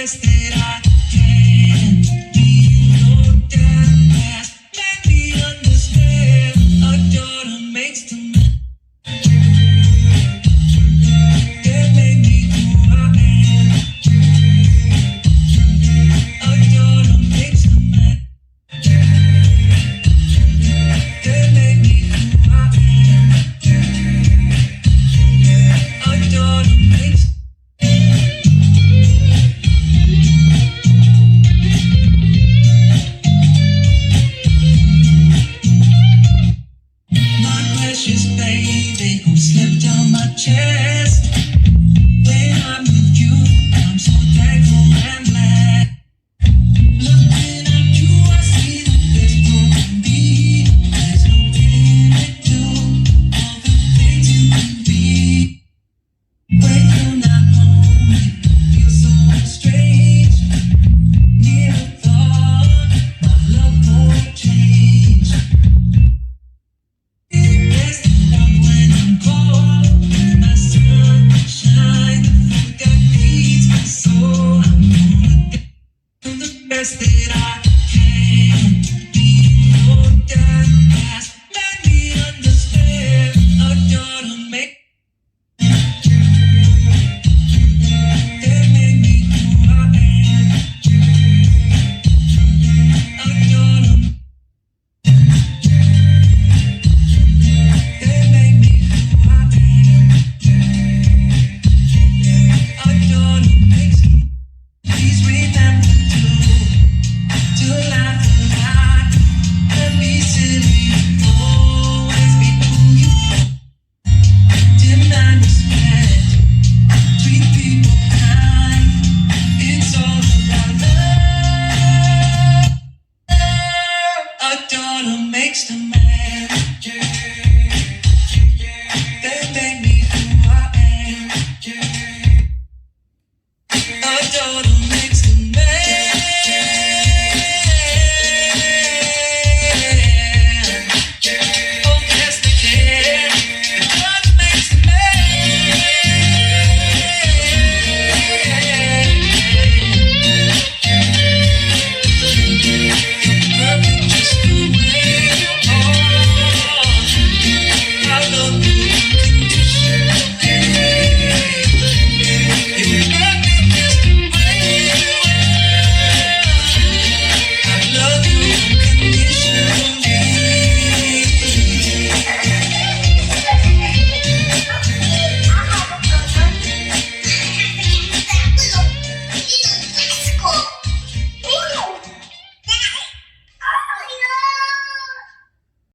best that I can be. No damn past, make me understand. A daughter makes the man. That made me who I am. A daughter makes the man. That made me who I am. A daughter makes. My precious baby who slept on my chest. When I'm with you, I'm so thankful and glad. Looking at you, I see the best you can be. There's no limit to all the things you can be. When you're not home, it feels so strange. Never thought my love would change. It's the love when I'm cold, my sunshine, the food that feeds my soul. I'm gonna do the best that I can. Be no damn past, let me understand. A daughter make that made me who I am. A daughter that made me who I am. A daughter makes me. Please remember to laugh a lot and be silly. Always be who you are. Demand respect. Treat people kind. It's all about love. A daughter makes the man. That made me who I am. A daughter